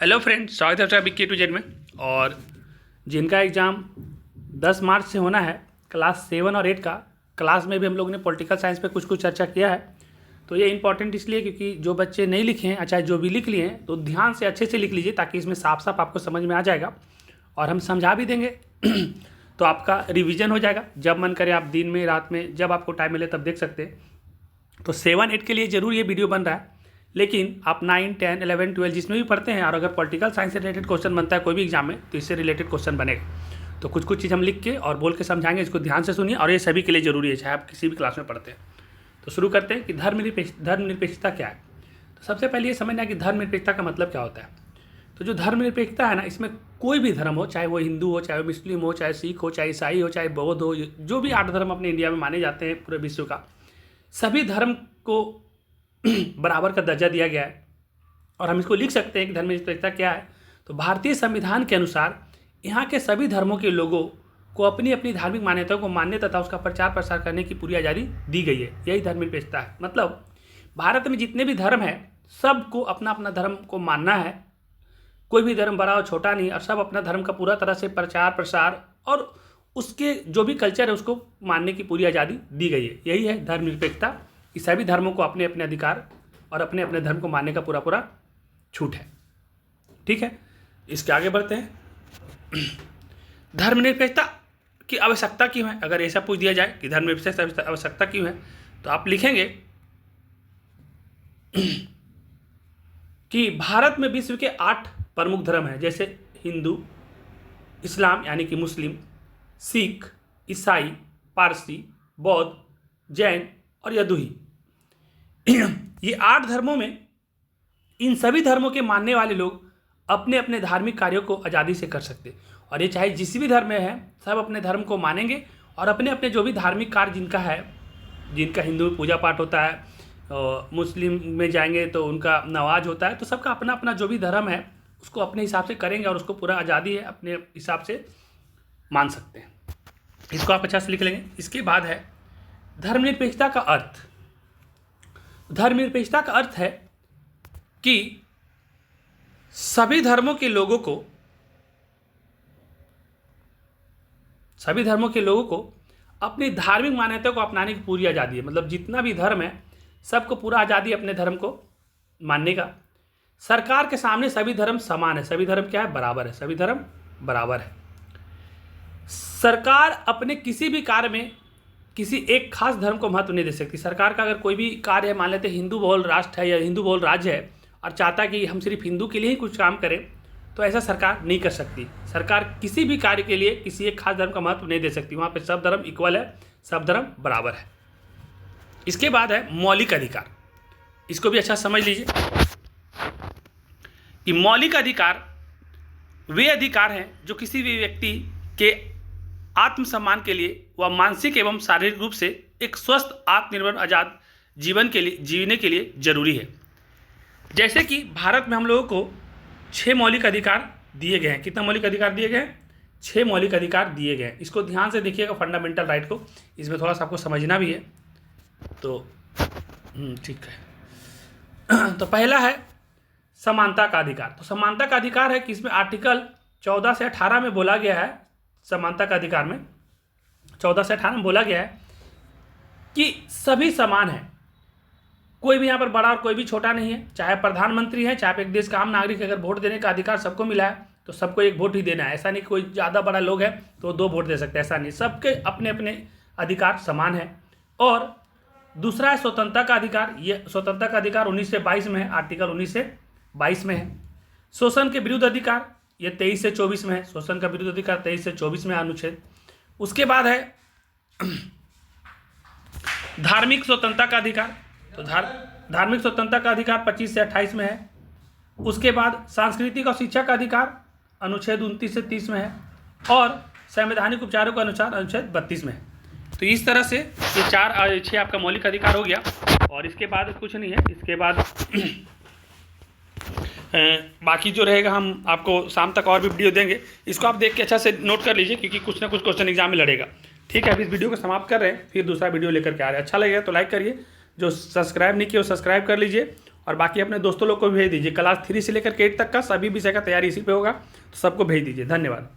Hello friends, स्वागत है आपका बिग के टू जेड में। और जिनका एग्ज़ाम 10 मार्च से होना है क्लास 7 और 8 का, क्लास में भी हम लोगों ने पॉलिटिकल साइंस पे कुछ कुछ चर्चा किया है। तो ये इंपॉर्टेंट इसलिए क्योंकि जो बच्चे नहीं लिखे हैं, चाहे जो भी लिख लिए हैं, तो ध्यान से अच्छे से लिख लीजिए ताकि इसमें साफ साफ आपको समझ में आ जाएगा और हम समझा भी देंगे। तो आपका रिविज़न हो जाएगा। जब मन करे आप दिन में, रात में, जब आपको टाइम मिले तब देख सकते हैं। तो 7-8 के लिए ज़रूर ये वीडियो बन रहा है, लेकिन आप 9, 10, 11, 12 जिसमें भी पढ़ते हैं और अगर पॉलिटिकल साइंस से रिलेटेड क्वेश्चन बनता है कोई भी एग्जाम में तो इससे रिलेटेड क्वेश्चन बनेगा। तो कुछ कुछ चीज़ हम लिख के और बोल के समझाएंगे, इसको ध्यान से सुनिए और ये सभी के लिए ज़रूरी है, चाहे आप किसी भी क्लास में पढ़ते हैं। तो शुरू करते हैं कि धर्मनिरपेक्षता क्या है। तो सबसे पहले ये समझना है कि धर्मनिरपेक्षता का मतलब क्या होता है। तो जो धर्मनिरपेक्षता है ना, इसमें कोई भी धर्म हो, चाहे वो हिंदू हो, चाहे वो मुस्लिम हो, चाहे सिख हो, चाहे ईसाई हो, चाहे बौद्ध हो, जो भी 8 धर्म अपने इंडिया में माने जाते हैं पूरे विश्व का, सभी धर्म को बराबर का दर्जा दिया गया है। और हम इसको लिख सकते हैं कि धर्मनिरपेक्षता क्या है। तो भारतीय संविधान के अनुसार यहाँ के सभी धर्मों के लोगों को अपनी अपनी धार्मिक मान्यताओं को मानने तथा उसका प्रचार प्रसार करने की पूरी आज़ादी दी गई है। यही धर्मनिरपेक्षता है। मतलब भारत में जितने भी धर्म हैं सबको अपना अपना धर्म को मानना है। कोई भी धर्म बड़ा और छोटा नहीं, और सब अपना धर्म का पूरा तरह से प्रचार प्रसार और उसके जो भी कल्चर है उसको मानने की पूरी आज़ादी दी गई है। यही है धर्मनिरपेक्षता कि सभी धर्मों को अपने अपने अधिकार और अपने अपने धर्म को मानने का पूरा पूरा छूट है। ठीक है, इसके आगे बढ़ते हैं। धर्मनिरपेक्षता की आवश्यकता क्यों है। अगर ऐसा पूछ दिया जाए कि धर्मनिरपेक्षता की आवश्यकता क्यों है, तो आप लिखेंगे कि भारत में विश्व के 8 प्रमुख धर्म हैं, जैसे हिंदू, इस्लाम यानी कि मुस्लिम, सिख, ईसाई, पारसी, बौद्ध, जैन और यदुही। ये 8 धर्मों में इन सभी धर्मों के मानने वाले लोग अपने अपने धार्मिक कार्यों को आज़ादी से कर सकते, और ये चाहे जिस भी धर्म में है सब अपने धर्म को मानेंगे और अपने अपने जो भी धार्मिक कार्य जिनका है, जिनका हिंदू में पूजा पाठ होता है, मुस्लिम में जाएंगे तो उनका नमाज होता है, तो सबका अपना अपना जो भी धर्म है उसको अपने हिसाब से करेंगे और उसको पूरा आज़ादी है, अपने हिसाब से मान सकते हैं। इसको आप अच्छा से लिख लेंगे। इसके बाद है धर्मनिरपेक्षता का अर्थ। धर्मनिरपेक्षता का अर्थ है कि सभी धर्मों के लोगों को अपनी धार्मिक मान्यताओं को अपनाने की पूरी आज़ादी है। मतलब जितना भी धर्म है सबको पूरा आज़ादी अपने धर्म को मानने का। सरकार के सामने सभी धर्म समान है। सभी धर्म क्या है? बराबर है। सभी धर्म बराबर है। सरकार अपने किसी भी कार्य में किसी एक खास धर्म को महत्व नहीं दे सकती। सरकार का अगर कोई भी कार्य है, मान लेते हिंदू बहुल राष्ट्र है या हिंदू बहुल राज्य है और चाहता कि हम सिर्फ हिंदू के लिए ही कुछ काम करें, तो ऐसा सरकार नहीं कर सकती। सरकार किसी भी कार्य के लिए किसी एक खास धर्म का महत्व नहीं दे सकती। वहाँ पे सब धर्म इक्वल है, सब धर्म बराबर है। इसके बाद है मौलिक अधिकार। इसको भी अच्छा समझ लीजिए कि मौलिक अधिकार वे अधिकार हैं जो किसी भी व्यक्ति के आत्मसम्मान के लिए व मानसिक एवं शारीरिक रूप से एक स्वस्थ, आत्मनिर्भर, आज़ाद जीवन के लिए जीने के लिए जरूरी है। जैसे कि भारत में हम लोगों को 6 मौलिक अधिकार दिए गए हैं। कितना मौलिक अधिकार दिए गए हैं? 6 मौलिक अधिकार दिए गए हैं। इसको ध्यान से देखिएगा, फंडामेंटल राइट को इसमें थोड़ा सा आपको समझना भी है। तो ठीक है। तो पहला है समानता का अधिकार। तो समानता का अधिकार है कि इसमें आर्टिकल 14 से 18 में बोला गया है, समानता का अधिकार में 14 से 18 में बोला गया है कि सभी समान हैं। कोई भी यहाँ पर बड़ा और कोई भी छोटा नहीं है। चाहे प्रधानमंत्री है, चाहे एक देश का आम नागरिक, अगर वोट देने का अधिकार सबको मिला है तो सबको एक वोट ही देना है। ऐसा नहीं कोई ज़्यादा बड़ा लोग है तो 2 वोट दे सकते हैं, ऐसा नहीं। सबके अपने अपने अधिकार समान है। और दूसरा है स्वतंत्रता का अधिकार। ये स्वतंत्रता का अधिकार 19 से 22 में है, आर्टिकल 19 से 22 में है। शोषण के विरुद्ध अधिकार ये 23 से 24 में है। शोषण का विरुद्ध अधिकार 23 से 24 में अनुच्छेद। उसके बाद है धार्मिक स्वतंत्रता का अधिकार। तो धार्मिक स्वतंत्रता का अधिकार 25 से 28 में है। उसके बाद सांस्कृतिक और शिक्षा का अधिकार अनुच्छेद 29 से 30 में है। और संवैधानिक उपचारों का अनुसार अनुच्छेद 32 में है। तो इस तरह से ये 6 आपका मौलिक अधिकार हो गया। और इसके बाद कुछ नहीं है। इसके बाद बाकी जो रहेगा हम आपको शाम तक और भी वीडियो देंगे। इसको आप देख के अच्छा से नोट कर लीजिए क्योंकि कुछ ना कुछ क्वेश्चन एग्जाम में लड़ेगा। ठीक है, अभी इस वीडियो को समाप्त कर रहे हैं, फिर दूसरा वीडियो लेकर के आ रहे हैं। अच्छा लगेगा तो लाइक करिए, जो सब्सक्राइब नहीं किया वो सब्सक्राइब कर लीजिए और बाकी अपने दोस्तों लोग को भी भेज दीजिए। क्लास 3 से लेकर के 8 तक का सभी विषय का तैयारी इसी पे होगा, तो सबको भेज दीजिए। धन्यवाद।